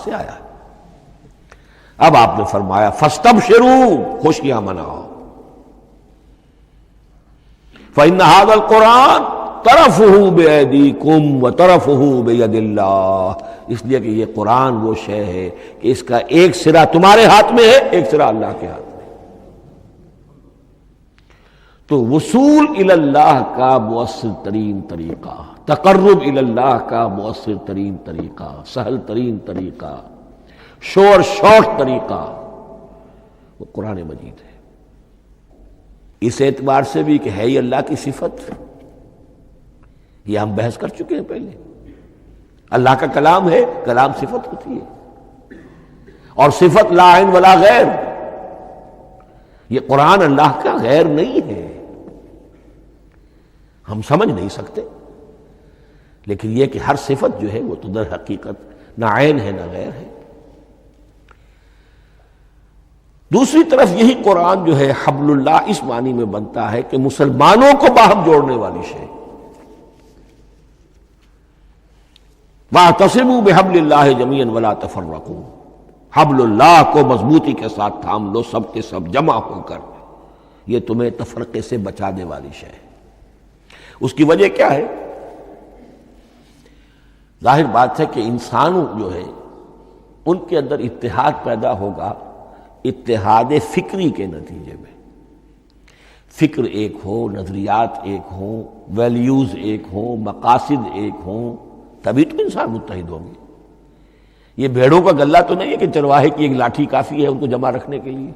سے آیا ہے۔ اب آپ نے فرمایا فاستبشروا، خوشیاں مناؤ، فإن هذا القرآن طرفہ بأیدیکم وطرفہ بید اللہ، اس لیے کہ یہ قرآن وہ شے ہے کہ اس کا ایک سرا تمہارے ہاتھ میں ہے، ایک سرا اللہ کے ہاتھ میں۔ تو وصول الی اللہ کا مؤثر ترین طریقہ، تقرب الی اللہ کا مؤثر ترین طریقہ، سہل ترین طریقہ، شور شوق طریقہ وہ قرآن مجید ہے۔ اس اعتبار سے بھی کہ ہے ہی اللہ کی صفت، یہ ہم بحث کر چکے ہیں پہلے، اللہ کا کلام ہے، کلام صفت ہوتی ہے، اور صفت لا عین ولا غیر، یہ قرآن اللہ کا غیر نہیں ہے، ہم سمجھ نہیں سکتے، لیکن یہ کہ ہر صفت جو ہے وہ تو در حقیقت نہ عین ہے نہ غیر ہے۔ دوسری طرف یہی قرآن جو ہے حبل اللہ اس معنی میں بنتا ہے کہ مسلمانوں کو باہم جوڑنے والی شے، وَاعْتَصِمُوا بِحَبْلِ اللَّهِ جَمِيعًا وَلَا تَفَرَّقُوا، حبل اللہ کو مضبوطی کے ساتھ تھام لو، سب کے سب جمع ہو کر، یہ تمہیں تفرقے سے بچانے والی شے ہے۔ اس کی وجہ کیا ہے؟ ظاہر بات ہے کہ انسان جو ہے ان کے اندر اتحاد پیدا ہوگا اتحاد فکری کے نتیجے میں، فکر ایک ہو، نظریات ایک ہوں، ویلیوز ایک ہوں، مقاصد ایک ہوں، تبھی تو انسان متحد ہوں گے۔ یہ بھیڑوں کا غلہ تو نہیں ہے کہ چرواہے کی ایک لاٹھی کافی ہے ان کو جمع رکھنے کے لیے،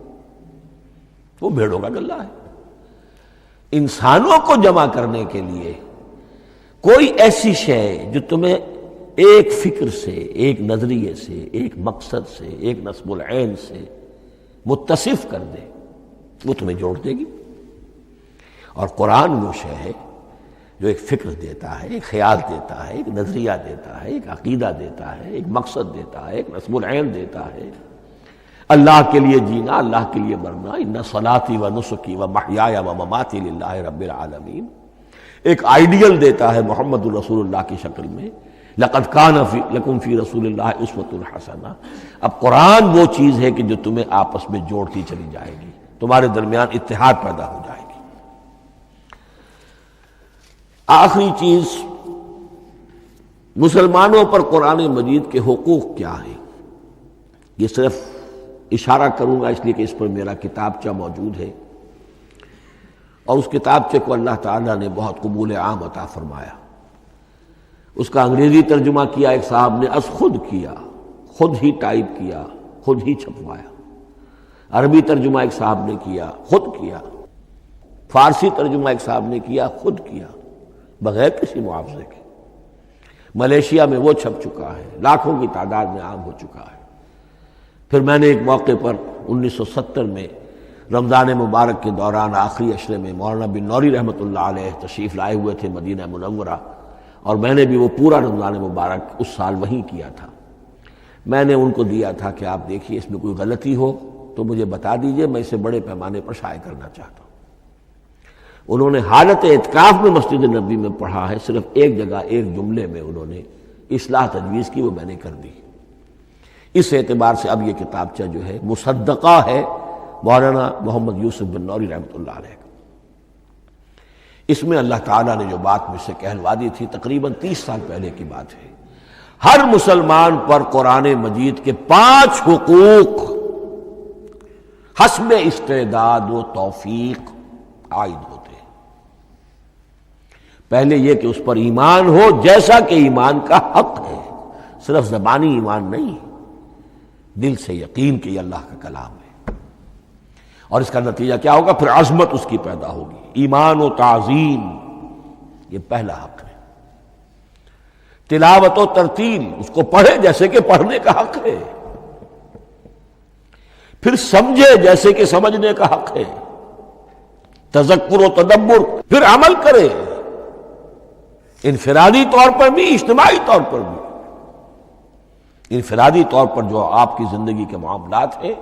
وہ بھیڑوں کا غلہ ہے۔ انسانوں کو جمع کرنے کے لیے کوئی ایسی شے جو تمہیں ایک فکر سے، ایک نظریے سے، ایک مقصد سے، ایک نصب العین سے متصف کر دے، وہ تمہیں جوڑ دے گی۔ اور قرآن وہ شے ہے جو ایک فکر دیتا ہے، ایک خیال دیتا ہے، ایک نظریہ دیتا ہے، ایک عقیدہ دیتا ہے، ایک مقصد دیتا ہے، ایک نصب العین دیتا ہے، اللہ کے لیے جینا، اللہ کے لیے مرنا، ان صلاتی و نسکی و محیای و مماتی للہ رب العالمین، ایک آئیڈیل دیتا ہے محمد الرسول اللہ کی شکل میں، لقد کان لکم فی رسول اللہ اسوۃ حسنہ۔ اب قرآن وہ چیز ہے کہ جو تمہیں آپس میں جوڑتی چلی جائے گی، تمہارے درمیان اتحاد پیدا ہو جائے گی۔ آخری چیز، مسلمانوں پر قرآن مجید کے حقوق کیا ہیں؟ یہ صرف اشارہ کروں گا اس لیے کہ اس پر میرا کتابچہ موجود ہے، اور اس کتابچے کو اللہ تعالیٰ نے بہت قبول عام عطا فرمایا۔ اس کا انگریزی ترجمہ کیا ایک صاحب نے، از خود کیا، خود ہی ٹائپ کیا، خود ہی چھپوایا۔ عربی ترجمہ ایک صاحب نے کیا، خود کیا۔ فارسی ترجمہ ایک صاحب نے کیا، خود کیا، بغیر کسی معاوضے کے۔ ملیشیا میں وہ چھپ چکا ہے، لاکھوں کی تعداد میں عام ہو چکا ہے۔ پھر میں نے ایک موقع پر 1970 میں رمضان مبارک کے دوران آخری عشرے میں مولانا بن نوری رحمۃ اللہ علیہ تشریف لائے ہوئے تھے مدینہ منورہ، اور میں نے بھی وہ پورا رمضان مبارک اس سال وہیں کیا تھا۔ میں نے ان کو دیا تھا کہ آپ دیکھیے اس میں کوئی غلطی ہو تو مجھے بتا دیجئے، میں اسے بڑے پیمانے پر شائع کرنا چاہتا ہوں۔ انہوں نے حالت اعتکاف میں مسجد نبوی میں پڑھا ہے، صرف ایک جگہ ایک جملے میں انہوں نے اصلاح تجویز کی، وہ میں نے کر دی۔ اس اعتبار سے اب یہ کتابچہ جو ہے مصدقہ ہے مولانا محمد یوسف بن نوری رحمۃ اللہ علیہ کا۔ اس میں اللہ تعالیٰ نے جو بات مجھ سے کہلوا دی تھی، تقریباً 30 سال پہلے کی بات ہے، ہر مسلمان پر قرآن مجید کے 5 حقوق حسب استعداد و توفیق عائد ہوتے ہیں۔ پہلے یہ کہ اس پر ایمان ہو جیسا کہ ایمان کا حق ہے، صرف زبانی ایمان نہیں، دل سے یقین کہ یہ اللہ کا کلام ہے۔ اور اس کا نتیجہ کیا ہوگا؟ پھر عظمت اس کی پیدا ہوگی، ایمان و تعظیم، یہ پہلا حق ہے۔ تلاوت و ترتیل، اس کو پڑھے جیسے کہ پڑھنے کا حق ہے، پھر سمجھے جیسے کہ سمجھنے کا حق ہے، تذکر و تدبر، پھر عمل کرے، انفرادی طور پر بھی اجتماعی طور پر بھی۔ انفرادی طور پر جو آپ کی زندگی کے معاملات ہیں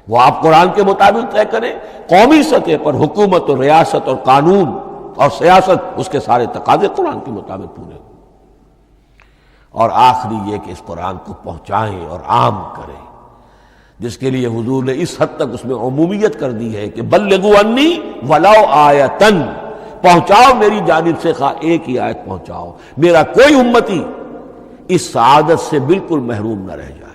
وہ آپ قرآن کے مطابق طے کریں، قومی سطح پر حکومت اور ریاست اور قانون اور سیاست، اس کے سارے تقاضے قرآن کے مطابق پورے ہوں۔ اور آخری یہ کہ اس قرآن کو پہنچائیں اور عام کریں، جس کے لیے حضور نے اس حد تک اس میں عمومیت کر دی ہے کہ بلغوا انی ولو آیۃ، پہنچاؤ میری جانب سے خواہ ایک ہی آیت پہنچاؤ، میرا کوئی امتی اس سعادت سے بالکل محروم نہ رہ جائے۔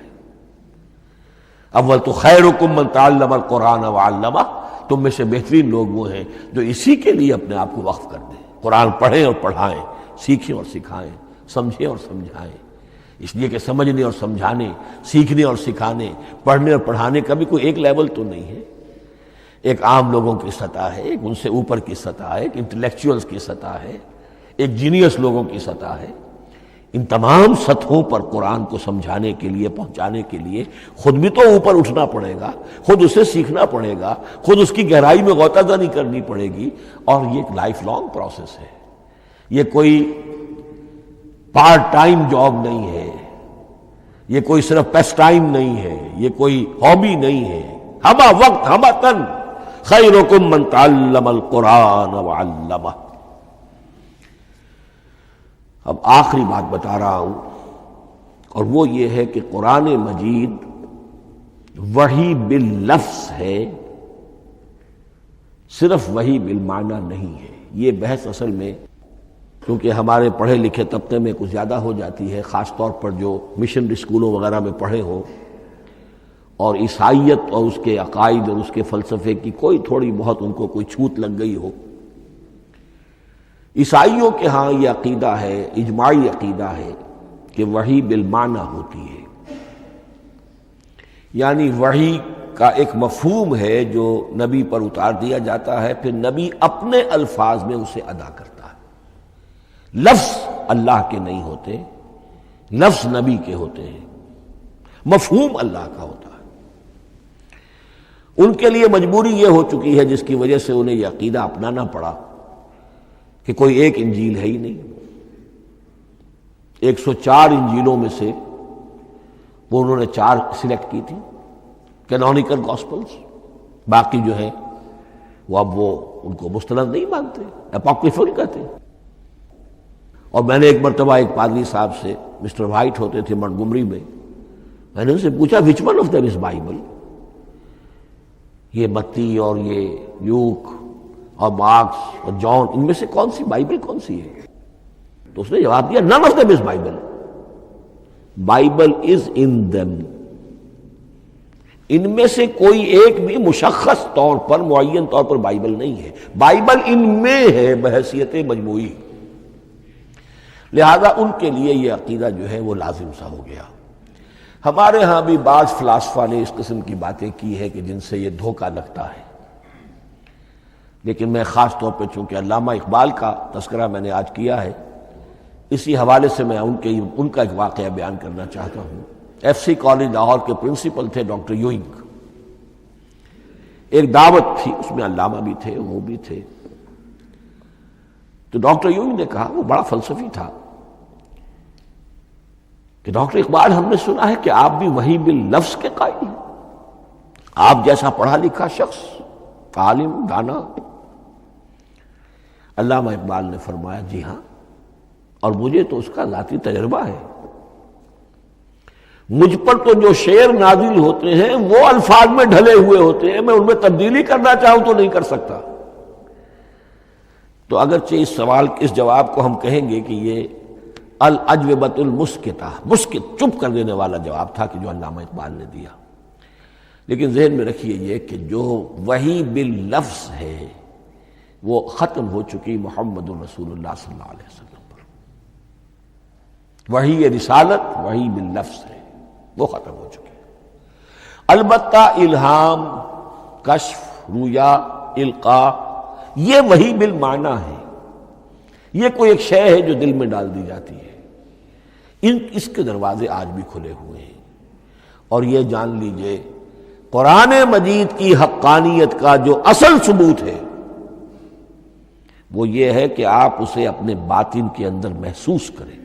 اول تو خیرکم من تعلم القرآن وعلمہ، تم میں سے بہترین لوگ وہ ہیں جو اسی کے لیے اپنے آپ کو وقف کر دیں، قرآن پڑھیں اور پڑھائیں، سیکھیں اور سکھائیں، سمجھیں اور سمجھائیں۔ اس لیے کہ سمجھنے اور سمجھانے، سیکھنے اور سکھانے، پڑھنے اور پڑھانے کا بھی کوئی ایک لیول تو نہیں ہے۔ ایک عام لوگوں کی سطح ہے، ایک ان سے اوپر کی سطح ہے، ایک انٹلیکچوئلز کی سطح ہے، ایک جینیس لوگوں کی سطح ہے۔ ان تمام سطحوں پر قرآن کو سمجھانے کے لیے، پہنچانے کے لیے خود بھی تو اوپر اٹھنا پڑے گا، خود اسے سیکھنا پڑے گا، خود اس کی گہرائی میں غوطہ زنی کرنی پڑے گی، اور یہ ایک لائف لانگ پروسیس ہے۔ یہ کوئی پارٹ ٹائم جاب نہیں ہے، یہ کوئی صرف پیس ٹائم نہیں ہے، یہ کوئی ہابی نہیں ہے۔ ہمہ وقت ہمہ تن خیرکم من تعلم القرآن وعلمہ۔ اب آخری بات بتا رہا ہوں، اور وہ یہ ہے کہ قرآن مجید وحی باللفظ ہے، صرف وحی بالمعنی نہیں ہے۔ یہ بحث اصل میں کیونکہ ہمارے پڑھے لکھے طبقے میں کچھ زیادہ ہو جاتی ہے، خاص طور پر جو مشنری اسکولوں وغیرہ میں پڑھے ہوں اور عیسائیت اور اس کے عقائد اور اس کے فلسفے کی کوئی تھوڑی بہت ان کو کوئی چھوت لگ گئی ہو۔ عیسائیوں کے ہاں یہ عقیدہ ہے، اجماعی عقیدہ ہے کہ وحی بالمعنی ہوتی ہے، یعنی وحی کا ایک مفہوم ہے جو نبی پر اتار دیا جاتا ہے، پھر نبی اپنے الفاظ میں اسے ادا کرتا ہے۔ لفظ اللہ کے نہیں ہوتے، لفظ نبی کے ہوتے ہیں، مفہوم اللہ کا ہوتا ہے۔ ان کے لیے مجبوری یہ ہو چکی ہے جس کی وجہ سے انہیں یہ عقیدہ اپنانا پڑا کہ کوئی ایک انجیل ہے ہی نہیں۔ 104 انجیلوں میں سے وہ انہوں نے 4 سلیکٹ کی تھی کینونیکل گاسپلز، باقی جو ہیں وہ اب وہ ان کو مستند نہیں مانتے، اپوکریفل کہتے ہیں۔ اور میں نے ایک مرتبہ ایک پادری صاحب سے، مسٹر وائٹ ہوتے تھے منٹگمری میں نے ان سے پوچھا which one of them is Bible؟ یہ متی اور یہ لوک اور مارکس اور جان، ان میں سے کون سی بائبل کون سی ہے؟ تو اس نے جواب دیا none of them is Bible. Bible is in them. ان میں سے کوئی ایک بھی مشخص طور پر، معین طور پر بائبل نہیں ہے، بائبل ان میں ہے بحیثیت مجموعی۔ لہذا ان کے لیے یہ عقیدہ جو ہے وہ لازم سا ہو گیا۔ ہمارے ہاں بھی بعض فلاسفہ نے اس قسم کی باتیں کی ہے کہ جن سے یہ دھوکہ لگتا ہے، لیکن میں خاص طور پہ چونکہ علامہ اقبال کا تذکرہ میں نے آج کیا ہے، اسی حوالے سے میں ان کا ایک واقعہ بیان کرنا چاہتا ہوں۔ ایف سی کالج لاہور کے پرنسپل تھے ڈاکٹر یوئنگ۔ ایک دعوت تھی، اس میں علامہ بھی تھے، وہ بھی تھے۔ تو ڈاکٹر یوئنگ نے کہا، وہ بڑا فلسفی تھا، کہ ڈاکٹر اقبال ہم نے سنا ہے کہ آپ بھی وحی باللفظ کے قائل ہیں، آپ جیسا پڑھا لکھا شخص، عالم، دانا۔ علامہ اقبال نے فرمایا جی ہاں، اور مجھے تو اس کا ذاتی تجربہ ہے۔ مجھ پر تو جو شعر نازل ہوتے ہیں وہ الفاظ میں ڈھلے ہوئے ہوتے ہیں، میں ان میں تبدیلی کرنا چاہوں تو نہیں کر سکتا۔ تو اگرچہ اس جواب کو ہم کہیں گے کہ یہ الاجوبۃ المسکتہ، مسکت، چپ کر دینے والا جواب تھا کہ جو علامہ اقبال نے دیا، لیکن ذہن میں رکھیے یہ کہ جو وحی باللفظ ہے وہ ختم ہو چکی محمد رسول اللہ صلی اللہ علیہ وسلم پر۔ وحی رسالت وحی باللفظ ہے، وہ ختم ہو چکی۔ البتہ الہام، کشف، رویا، القاء، یہ وحی بالمعنی ہے، یہ کوئی ایک شے ہے جو دل میں ڈال دی جاتی ہے۔ اس کے دروازے آج بھی کھلے ہوئے ہیں، اور یہ جان لیجئے قرآن مجید کی حقانیت کا جو اصل ثبوت ہے وہ یہ ہے کہ آپ اسے اپنے باطن کے اندر محسوس کریں۔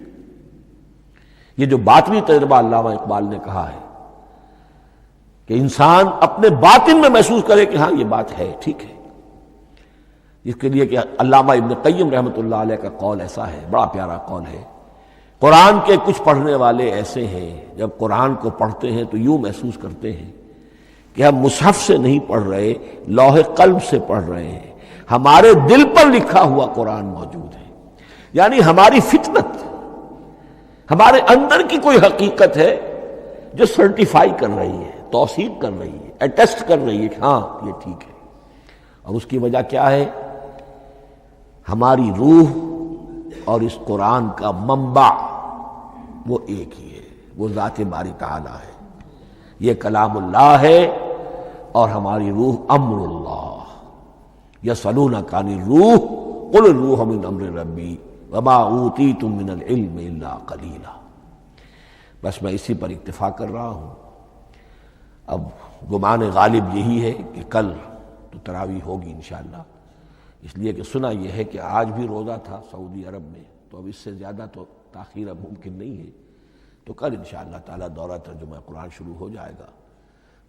یہ جو باطنی تجربہ علامہ اقبال نے کہا ہے کہ انسان اپنے باطن میں محسوس کرے کہ ہاں یہ بات ہے، ٹھیک ہے۔ اس کے لیے کہ علامہ ابن قیم رحمۃ اللہ علیہ کا قول ایسا ہے، بڑا پیارا قول ہے، قرآن کے کچھ پڑھنے والے ایسے ہیں جب قرآن کو پڑھتے ہیں تو یوں محسوس کرتے ہیں کہ ہم مصحف سے نہیں پڑھ رہے، لوح قلب سے پڑھ رہے ہیں، ہمارے دل پر لکھا ہوا قرآن موجود ہے۔ یعنی ہماری فطرت، ہمارے اندر کی کوئی حقیقت ہے جو سرٹیفائی کر رہی ہے، توثیق کر رہی ہے، اٹیسٹ کر رہی ہے کہ ہاں یہ ٹھیک ہے۔ اور اس کی وجہ کیا ہے؟ ہماری روح اور اس قرآن کا منبع وہ ایک ہی ہے، وہ ذات باری تعالی ہے، یہ کلام اللہ ہے، اور ہماری روح امر اللہ۔ یسألونک عن الروح قل الروح من امر ربی وما اوتیتم من العلم الا قلیلا۔ بس میں اسی پر اکتفا کر رہا ہوں۔ اب گمان غالب یہی ہے کہ کل تو تراویح ہوگی انشاءاللہ، اس لیے کہ سنا یہ ہے کہ آج بھی روزہ تھا سعودی عرب میں، تو اب اس سے زیادہ تو تاخیر اب ممکن نہیں ہے، تو کل انشاءاللہ تعالی دورہ ترجمہ قرآن شروع ہو جائے گا۔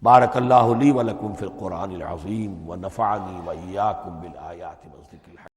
بارک اللہ لی ولکم فی القرآن العظیم ونفعنی وإیاکم بالآیات والذکر الحکیم۔